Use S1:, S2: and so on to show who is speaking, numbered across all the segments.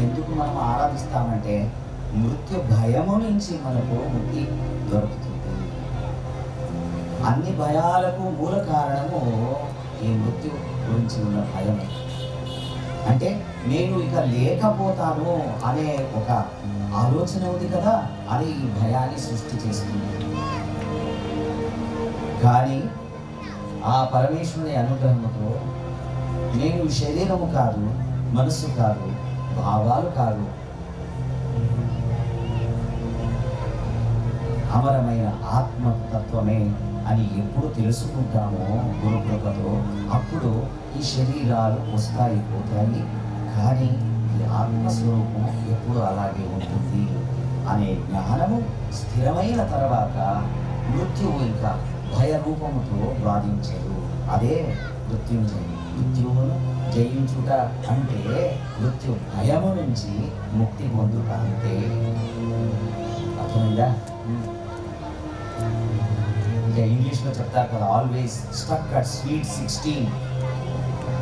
S1: ఎందుకు మనం ఆరాధిస్తామంటే మృత్యు భయము నుంచి మనకు ముక్తి దొరుకుతుంది. అన్ని భయాలకు మూల కారణము ఈ మృత్యు గురించి ఉన్న భయం. అంటే నేను ఇక లేకపోతాను అనే ఒక ఆలోచన ఉంది కదా, అది ఈ భయాన్ని సృష్టి చేస్తుంది. కానీ ఆ పరమేశ్వరుని అనుగ్రహంతో నేను శరీరము కాదు, మనస్సు కాదు, భావాలు కాదు, అమరమైన ఆత్మతత్వమే అని ఎప్పుడు తెలుసుకుంటామో గురుకృపతో, అప్పుడు ఈ శరీరాలు వస్తాయి పోతాయి, కానీ ఈ ఆత్మస్వరూపం ఎప్పుడు అలాగే ఉంటుంది అనే జ్ఞానము స్థిరమైన తర్వాత మృత్యువు ఇంకా భయ రూపముతో బాధించదు. అదే మృత్యుంజయం. మృత్యువును జయించుట అంటే మృత్యు భయము నుంచి ముక్తి పొందుట అంటే. అర్థమైందా? ఇంకా ఇంగ్లీష్లో చెప్తారు కదా, ఆల్వేస్ స్టక్ అట్ స్వీట్ 16.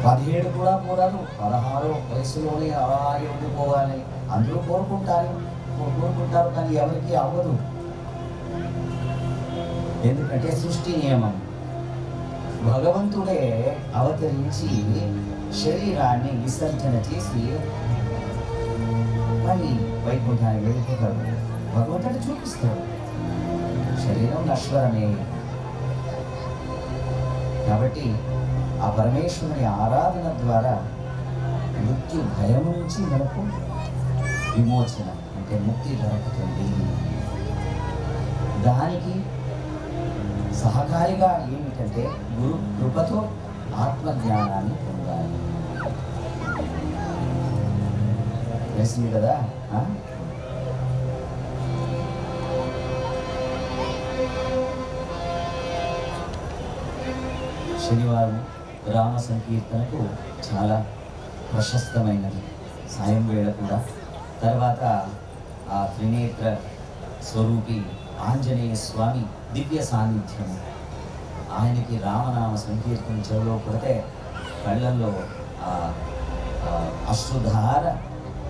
S1: 17 కూడా కూడదు, 16 వయసులోనే అలాగే ఉండిపోవాలి. అందరూ కోరుకుంటారు కానీ ఎవరికి అవ్వదు. ఎందుకంటే సృష్టి నియమం. భగవంతుడే అవతరించి శరీరాన్ని విసర్జన చేసి మళ్ళీ వైకుంఠానికి వెళ్ళిపోతాడు. భగవంతుడు చూపిస్తాడు శరీరం నశ్వరమే. కాబట్టి ఆ పరమేశ్వరుని ఆరాధన ద్వారా మృత్యు భయం నుంచి మనకు విమోచన అంటే ముక్తి దొరుకుతుంది. దానికి సహకారిగా ఏమిటంటే గురు కృపతో ఆత్మజ్ఞానాన్ని పొందాలి. తెలిసింది కదా. శనివారం రామ సంకీర్తనకు చాలా ప్రశస్తమైనది. సాయం వేళ కూడా. తర్వాత ఆ త్రినేత్ర స్వరూపి ఆంజనేయ స్వామి దివ్య సాన్నిధ్యము. ఆయనకి రామనామ సంకీర్తన చెవిలో పడితే కళ్ళల్లో అశ్రుధార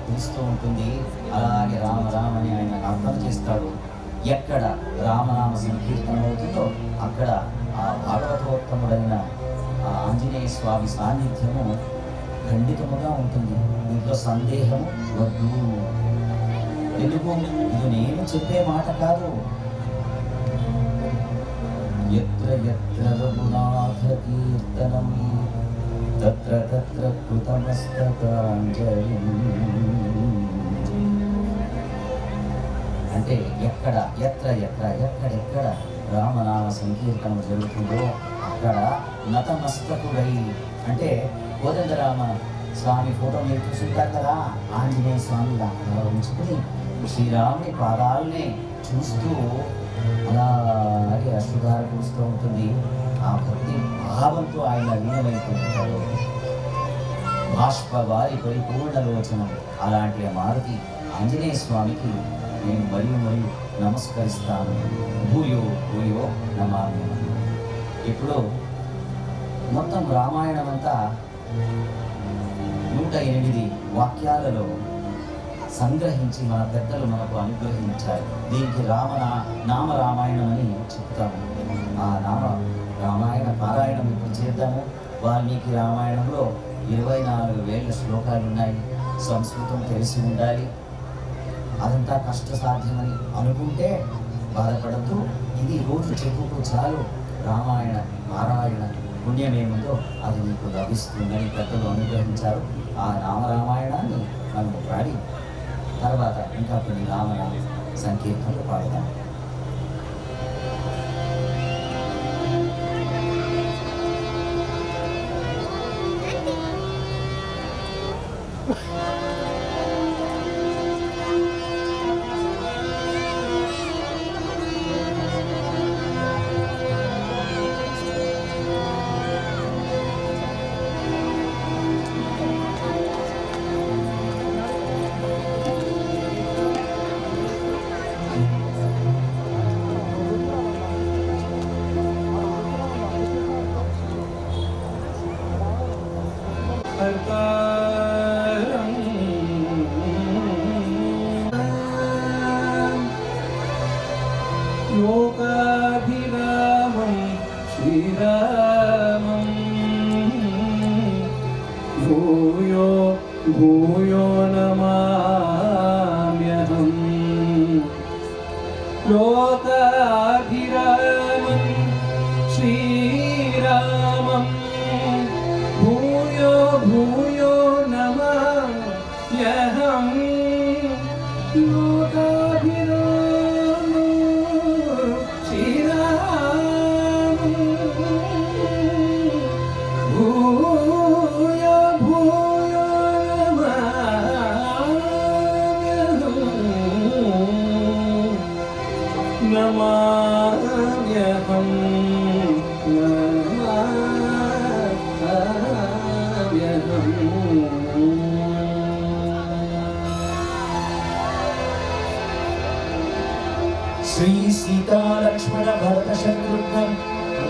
S1: తెలుస్తూ ఉంటుంది. అలాగే రామ రామ అని ఆయన అర్థం చేస్తాడు. ఎక్కడ రామనామ సంకీర్తన అవుతుందో అక్కడ ఆ భాగవతోత్తముడైన ఆంజనేయ స్వామి సాన్నిధ్యము ఖండితముగా ఉంటుంది. దీంట్లో సందేహము వద్దు. ఎందుకు? ఇది నేను చెప్పే మాట కాదు. యత్ర యత్ర రఘునాథ కీర్తనం తత్ర తత్ర కృతమస్తకాంజలి. అంటే ఎక్కడ ఎత్ర ఎత్ర ఎక్కడెక్కడ రామనామ సంకీర్తనం జరుగుతుందో అక్కడ నతమస్తకుడై, అంటే కోదండరామ స్వామి ఫోటో మీరు చూసుంటారు కదా, ఆంజనేయ స్వామి అలా ఉంచుకుని శ్రీరాముని పాదాలనే చూస్తూ అలాగే అశ్రుధార చూస్తూ ఉంటుంది. ఆ భక్తి భావంతో ఆయన లీనమైపోతుంటాడు. బాష్ప వారి పరిపూర్ణలోచనం. అలాంటి మారుతి ఆంజనేయ స్వామికి నేను మరియు నమస్కరిస్తాను. భూయో భూయో నమామి. ఇప్పుడు మొత్తం రామాయణం అంతా 108 వాక్యాలలో సంగ్రహించి మన పెద్దలు మనకు అనుగ్రహించారు. దీనికి నామ రామాయణం అని చెప్తాము. ఆ నామ రామాయణ పారాయణం ఇప్పుడు చేద్దాము. వాల్మీకి రామాయణంలో 24,000 శ్లోకాలు ఉన్నాయి. సంస్కృతం తెలిసి ఉండాలి. అదంతా కష్టసాధ్యమని అనుకుంటే బాధపడద్దు. ఇది రోజు చెప్పుకు చాలు. రామాయణ పారాయణ పుణ్యమేముందో అది మీకు లభిస్తుందని పెద్దలు అనుగ్రహించారు. ఆ నామరామాయణాన్ని మనం పాడి తర్వాత ఇంకా కొన్ని రామనామ సంకీర్తనలు పాడతాం. लक्ष्मण भरत शत्रुघ्न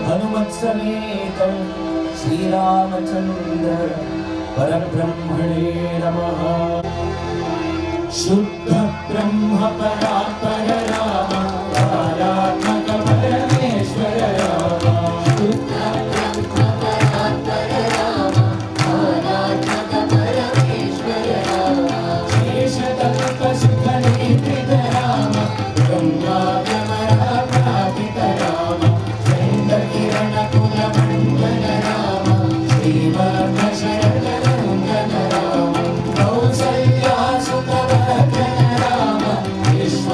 S1: हनुमत् समेतं श्रीरामचन्द्र परब्रह्मणे नमः। शुद्ध ब्रह्म परात्पर राम कालात्मक परमेश्वर राम। शुद्ध ब्रह्म परात्पर राम कालात्मक परमेश्वर राम। शेषतल्प सुख निद्रित राम ब्रह्माद्यमराधित राम। चन्द्रकिरण कुल मण्डल राम श्रीमद् शरद नन्दन राम। कौसल्या सुत वर्धन राम विश्व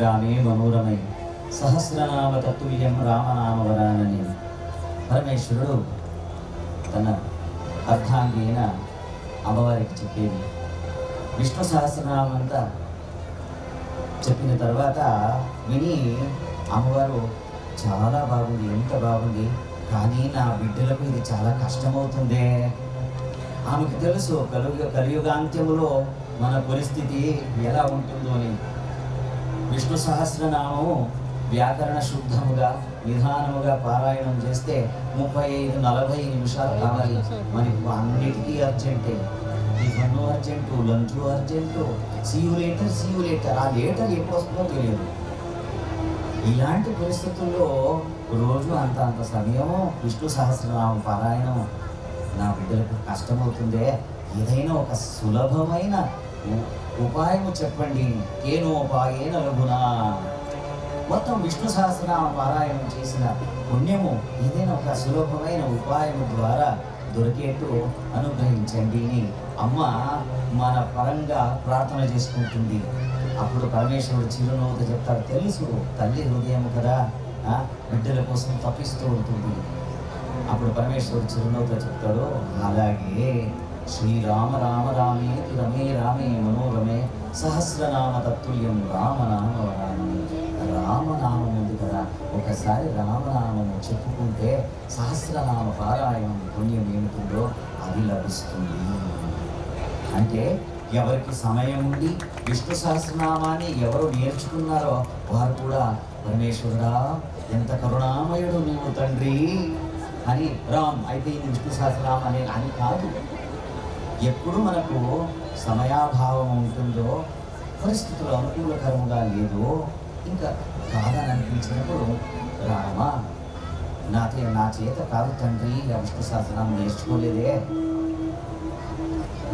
S1: రామే మనోరమై సహస్రనామ తత్తుల్యం రామనామవరానని పరమేశ్వరుడు తన అర్ధాంగి అయిన అమ్మవారికి చెప్పేది. విష్ణు సహస్రనామం అంతా చెప్పిన తర్వాత విని అమ్మవారు చాలా బాగుంది, ఎంత బాగుంది, కానీ నా బిడ్డలకు ఇది చాలా కష్టమవుతుందే. ఆమెకు తెలుసు కలియుగాంత్యములో మన పరిస్థితి ఎలా ఉంటుందో అని. విష్ణు సహస్రనామము వ్యాకరణ శుద్ధముగా నిదానముగా పారాయణం చేస్తే 35-40 నిమిషాలు కావాలి. మనకు అన్నిటికీ అర్జెంటే, tiffin urgent, lunch urgent, see you later ఆ లేటర్ ఎప్పుడు వస్తుందో తెలియదు. ఇలాంటి పరిస్థితుల్లో రోజు అంత సమయము విష్ణు సహస్రనామం పారాయణం నా బిడ్డలకు కష్టమవుతుందే, ఏదైనా ఒక సులభమైన ఉపాయము చెప్పండి. కేనోపాయేన లఘునా. మొత్తం విష్ణు సహస్రనామ పారాయణం చేసిన పుణ్యము ఏదైనా ఒక సులభమైన ఉపాయము ద్వారా దొరికేట్టు అనుగ్రహించండి అని అమ్మ మన పరంగా ప్రార్థన చేసుకుంటుంది. అప్పుడు పరమేశ్వరుడు చిరునవ్వుతో చెప్తాడు, తెలుసు తల్లి హృదయం కదా, బిడ్డల కోసం తప్పిస్తూ ఉంటుంది. అప్పుడు పరమేశ్వరుడు చిరునవ్వుతో చెప్తాడు, అలాగే శ్రీరామ రామ రామే రమే రామే మనోరమే సహస్రనామ తత్తుల్యం రామనామవరానని. రామనామం ఉంది కదా, ఒకసారి రామనామము చెప్పుకుంటే సహస్రనామ పారాయణం పుణ్యం ఏమిటిందో అది లభిస్తుంది. అంటే ఎవరికి సమయం ఉండి విష్ణు సహస్రనామాన్ని ఎవరు నేర్చుకున్నారో వారు కూడా పరమేశ్వరుడా ఎంత కరుణామయుడు నీవు తండ్రి అని రామ్ అయిపోయింది విష్ణు సహస్రనామం అని కాదు. ఎప్పుడు మనకు సమయాభావం ఉంటుందో, పరిస్థితులు అనుకూలకరంగా లేదో, ఇంకా కాదని అనిపించినప్పుడు రామ నా చేత కాదు తండ్రి ఆ విష్ణు సహస్రనామం నేర్చుకోలేదే.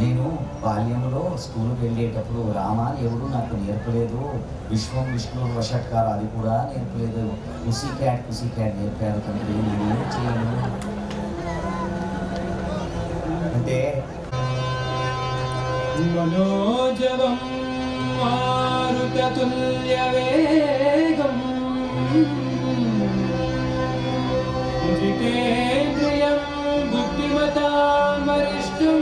S1: నేను బాల్యంలో స్కూల్కి వెళ్ళేటప్పుడు రామాని ఎవరు నాకు నేర్పలేదు, విశ్వం విష్ణు వషట్కారు అది కూడా నేర్పలేదు, కుసీ క్యాట్ నేర్పారు తండ్రి, నేనేం చేయను అంటే
S2: మనోజవం మారుతతుల్యవేగం జితేంద్రియం బుద్ధిమతాం వరిష్టం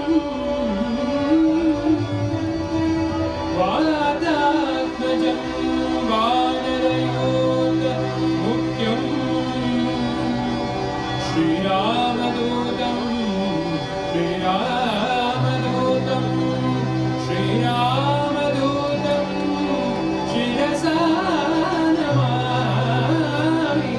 S2: వాతాత్మజం వానరయోగ ముఖ్యం శ్రీరామదూతం శిరసా నమామి.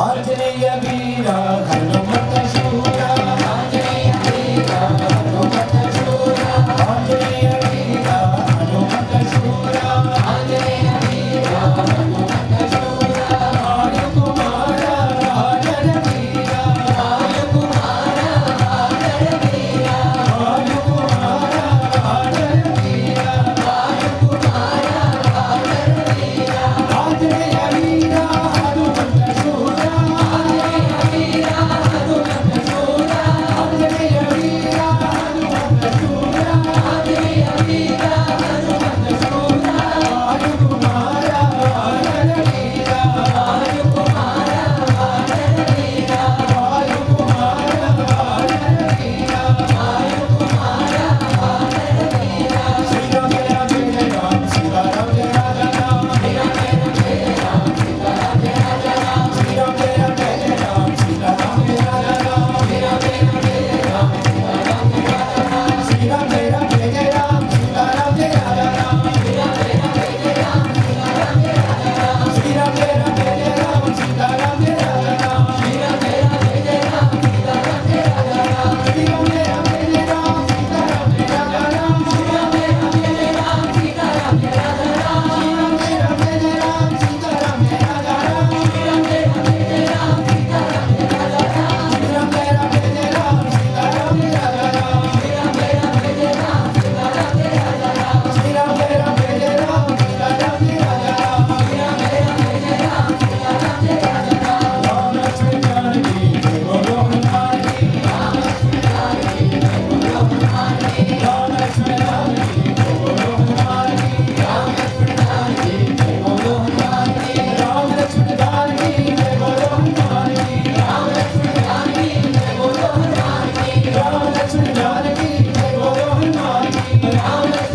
S1: ఆంజనేయ వీర హనుమత శూర ఆంజనేయ వీర హనుమత శూర ఆంజనేయ వీర హనుమత శూర ఆంజనేయ వీర హనుమత శూర వాయుకుమార వానర వీర వాయుకుమార వానర వీర వాయుకుమార వానర వీర వాయుకుమార వానర వీర ఆంజనేయ వీర హనుమత శూర ఆంజనేయ వీర హనుమత శూర ఆంజనేయ వీర హనుమత శూర ఆంజనేయ వీర హనుమత శూర వాయుకుమార వానర వీర వాయుకుమార వానర వీర వాయుకుమార వానర వీర వాయుకుమార వానర వీర శ్రీరామ జయ జయ రామ సీతారామ జయ రామ శ్రీరామ జయ జయ రామ సీతారామ జయ రామ శ్రీరామ జయ జయ రామ సీతారామ జయ రామ శ్రీరామ జయ జయ రామ సీతారామ జయ రామ శ్రీరామ జయ జయ రామ సీతారామ జయ రామ శ్రీరామ జయ జయ రామ సీతారామ జయ రామ శ్రీరామ జయ జయ రామ సీతారామ జయ రామ శ్రీరామ జయ జయ రామ సీతారామ జయ రామ శ్రీరామ జయ జయ రామ సీతారామ జయ రామ శ్రీరామ జయ జయ రామ సీతారామ జయ రామ శ్రీరామ జయ జయ రామ సీతారామ జయ రామ శ్రీరామ జయ జయ రామ సీతారామ జయ రామ శ్రీరామ జయ జయ రామ సీతారామ జయ రామ శ్రీరామ జయ జయ రామ సీతారామ జయ రామ శ్రీరామ జయ జయ రామ సీతారామ జయ రామ శ్రీరామ జయ జయ రామ సీతారామ జయ రామ రామ లక్ష్మణ జానకి జయ బోలో హనుమానికి రామ లక్ష్మణ జానకి జయ బోలో హనుమానికి రామ లక్ష్మణ జానకి జయ బోలో హనుమానికి రామ లక్ష్మణ జానకి జయ బోలో హనుమానికి రామ లక్ష్మణ జానకి జయ బోలో హనుమానికి రామ లక్ష్మణ జానకి జయ బోలో హనుమానికి రామ లక్ష్మణ జానకి జయ బోలో హనుమానికి రామ లక్ష్మణ జానకి జయ బోలో హనుమానికి రామ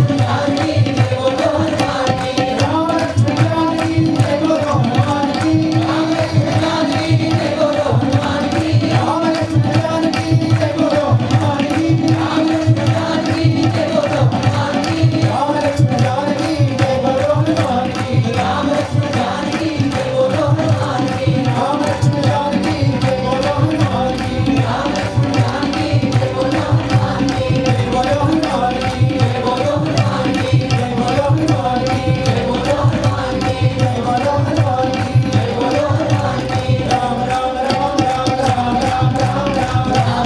S1: లక్ష్మణ జానకి జయ బోలో హనుమానికి రామ లక్ష్మణ జానకి జయ బోలో హనుమానికి రామ లక్ష్మణ జానకి జయ బోలో హనుమానికి రామ లక్ష్మణ జానకి జయ బోలో హనుమానికి రామ లక్ష్మణ జానకి జయ బోలో హనుమానికి రామ లక్ష్మణ జానకి జయ బోలో హనుమానికి రామ లక్ష్మణ జానకి జయ బోలో హనుమానికి రామ లక్ష్మణ జానకి జయ బోలో హనుమానికి జయ బోలో హనుమానికి జయ బోలో హనుమానికి జయ బోలో హనుమానికి జయ బోలో హనుమానికి జయ బోలో హనుమానికి జయ బోలో హనుమానికి రామ రామ రామ రామ రామ రామ రామ రామ రామ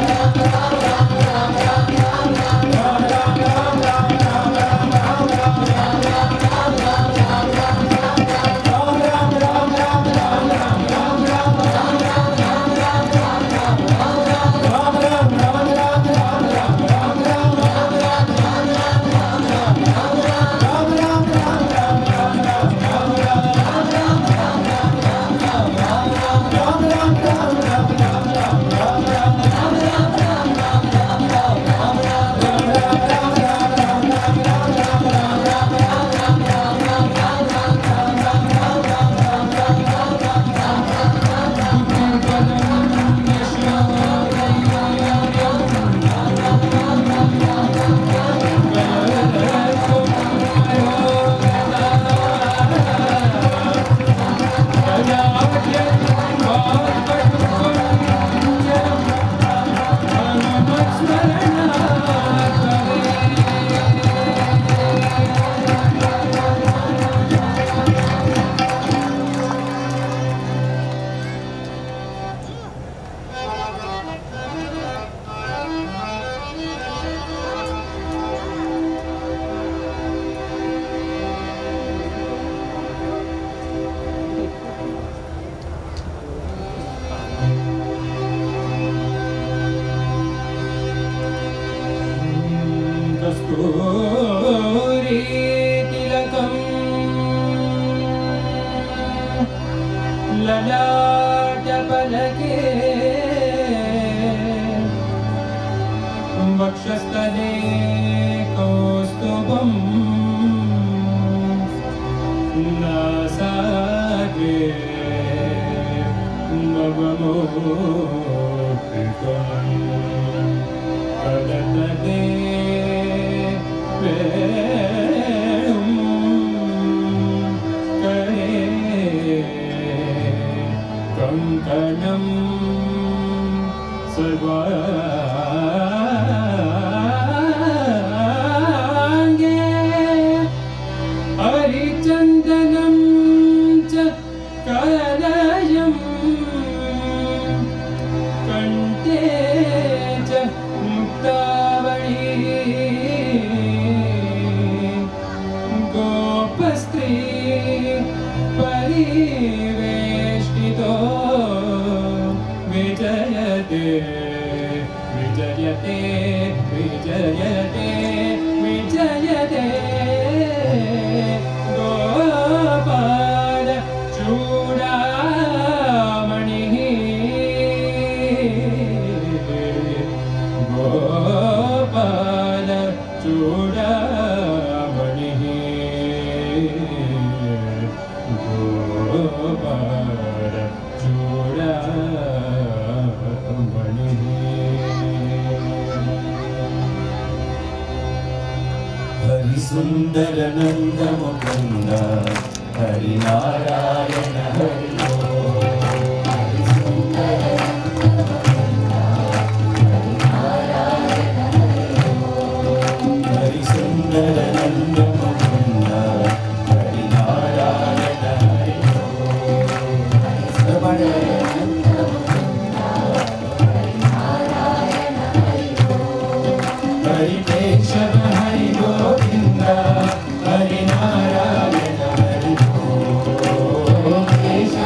S1: కస్తూరి తిలకం లలాట పలకే వక్షస్థలే కౌస్తుభం నాసాగ్రే నవమోహితం కలతదే వేణుం కరే కం
S2: कङ्कणं सर्वाङ्गे हरिचन्दनं च कलयम् कण्ठे च मुक्तावळी गोपस्त्री परिवेष्टितो विजयते विजयते विजयते विजयते गोपाल चूडामणिः गोपाल चूडामणिः गोपाल चूडामणिः
S3: हरिसुन्दर नन्द मुकुन्द हरिनारायण हरि हरिसुन्दर नन्द मुकुन्द हरिनारायण हरि हरि केशव हरि गोविन्द हरि नारायण हरि केशव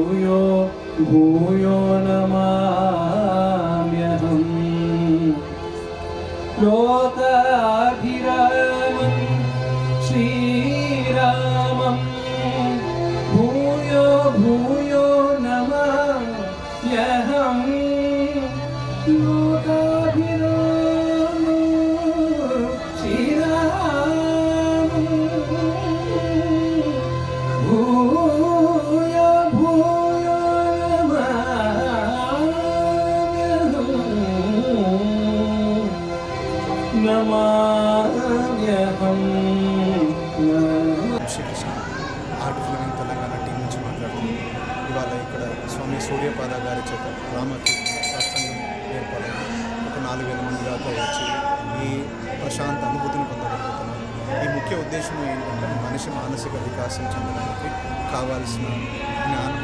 S3: भूयो भूयो नमाम्यहम् लोकाभिरामं श्रीरामं भूयो भूयो नमाम्यहम् लोकाभिरामं श्रीरामं भूयो भूयो नमाम्यहम्
S4: Srikrishna art filming Telangana team నుంచి మాట్లాడుతున్నాం. ఇవాళ ఇక్కడ స్వామి సూర్యపాద గారి చేత రామకృష్ణ సత్సంగం ఏర్పాటైంది. ఒక 4,000 మంది దాకా వచ్చి ఈ ప్రశాంత అనుభూతిని పొందగలుగుతున్నారు. ఈ ముఖ్య ఉద్దేశం ఏంటంటే మనిషి మానసిక వికాసం చెందడానికి కావాల్సిన జ్ఞానం,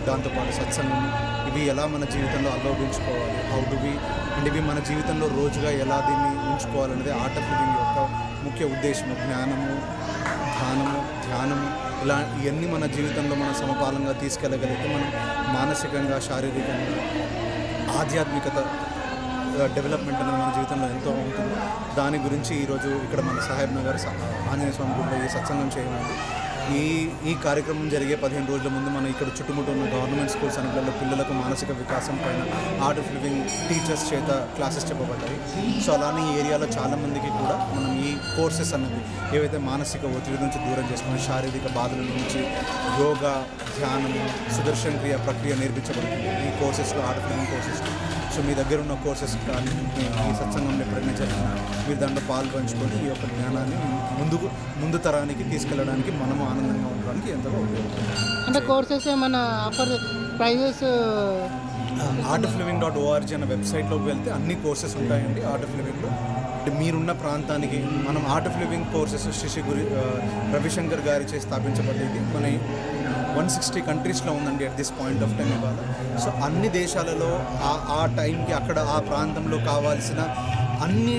S4: దాంతోపాటు సత్సంగం, ఇవి ఎలా మన జీవితంలో అలవడించుకోవాలి, హౌ డు వి అండ్ ఇవి మన జీవితంలో రోజుగా ఎలా దీన్ని ఉంచుకోవాలనేది ఆర్ట్ ఆఫ్ లివింగ్ యొక్క ముఖ్య ఉద్దేశము. జ్ఞానము, ధ్యానము ఇలా ఇవన్నీ మన జీవితంలో మనం సమపాలంగా తీసుకెళ్ళగలిగితే మనం మానసికంగా, శారీరకంగా, ఆధ్యాత్మికత డెవలప్మెంట్ అనేది మన జీవితంలో ఎంతో ఉంటుంది. దాని గురించి ఈరోజు ఇక్కడ మన సాహెబ్ నగర్ ఆంజనేయ స్వామి గుడిలో ఈ సత్సంగం చేయమండి. ఈ కార్యక్రమం జరిగే 15 రోజుల ముందు మనం ఇక్కడ చుట్టుముట్టు ఉన్న గవర్నమెంట్ స్కూల్స్ అన్నింటిలో పిల్లలకు మానసిక వికాసం పైన ఆర్ట్ ఆఫ్ లివింగ్ టీచర్స్ చేత క్లాసెస్ చెప్పబడ్డాయి. సో అలానే ఈ ఏరియాలో చాలామందికి కూడా మనం ఈ కోర్సెస్ అన్నది ఏవైతే మానసిక ఒత్తిడి నుంచి దూరం చేసుకుని శారీరక బాధల నుంచి యోగా, ధ్యానము, సుదర్శన క్రియ ప్రక్రియ నేర్పించబడుతుంది ఈ కోర్సెస్లో, ఆర్ట్ ఆఫ్ లివింగ్ కోర్సెస్లో. సో మీ దగ్గర ఉన్న కోర్సెస్ కానీ ఈ సత్సంగంలో ఎప్పుడైనా జరిగినా మీరు దాంట్లో పాల్పంచుకొని ఈ యొక్క జ్ఞానాన్ని ముందు తరానికి తీసుకెళ్ళడానికి మనము ఆనందంగా ఉండడానికి ఎంతో ఉపయోగపడుతుంది.
S5: అంటే కోర్సెస్ ఏమైనా ఆఫర్ ప్రైజెస్?
S4: artofliving.org అనే వెబ్సైట్లోకి వెళ్తే అన్ని కోర్సెస్ ఉంటాయండి. ఆర్ట్ ఆఫ్ లివింగ్లో అంటే మీరున్న ప్రాంతానికి మనం Art of Living courses Shri Guru Ravishankar గారిచే స్థాపించబడేది. మన 160 కంట్రీస్లో ఉందండి at this point of time ఇవాళ. సో అన్ని దేశాలలో ఆ టైంకి అక్కడ ఆ ప్రాంతంలో కావాల్సిన అన్ని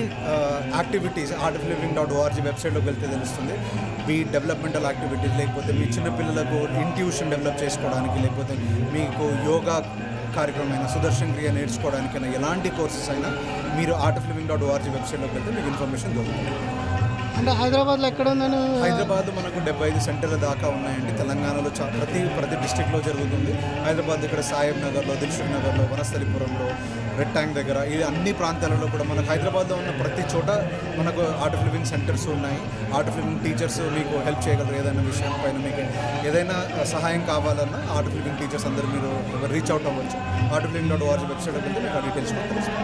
S4: యాక్టివిటీస్ artofliving.org వెబ్సైట్లోకి వెళ్తే తెలుస్తుంది. మీ డెవలప్మెంటల్ యాక్టివిటీస్, లేకపోతే మీ చిన్నపిల్లలకు ఇంట్యూషన్ డెవలప్ చేసుకోవడానికి, లేకపోతే మీకు యోగా కార్యక్రమం, సుదర్శన క్రియ నేర్చుకోవడానికైనా ఎలాంటి కోర్సెస్ అయినా మీరు artofliving.org వెబ్సైట్లోకి వెళ్తే మీకు ఇన్ఫర్మేషన్ దొరుకుతుంది.
S5: అంటే హైదరాబాద్లో ఎక్కడ ఉందని?
S4: హైదరాబాద్ మనకు 75 సెంటర్ల దాకా ఉన్నాయండి. తెలంగాణలో ప్రతి డిస్టిక్లో జరుగుతుంది. హైదరాబాద్ ఇక్కడ సాహెబ్ నగర్లో, దిల్షుక్ నగర్లో, వనస్థలిపురంలో, రెడ్ ట్యాంక్ దగ్గర, ఇది అన్ని ప్రాంతాలలో కూడా మనకు హైదరాబాద్లో ఉన్న ప్రతి చోట మనకు ఆర్ట్ ఆఫ్ లివింగ్ సెంటర్స్ ఉన్నాయి. ఆర్ట్ ఆఫ్ లివింగ్ టీచర్స్ మీకు హెల్ప్ చేయగలరు. ఏదైనా విషయం పైన మీకు ఏదైనా సహాయం కావాలన్నా ఆర్ట్ ఆఫ్ లివింగ్ టీచర్స్ అందరూ మీరు రీచ్ అవుట్ అవ్వచ్చు. artofliving.org వెబ్సైట్కి వెళ్తే మీకు ఆ డీటెయిల్స్ తెలుస్తుంది.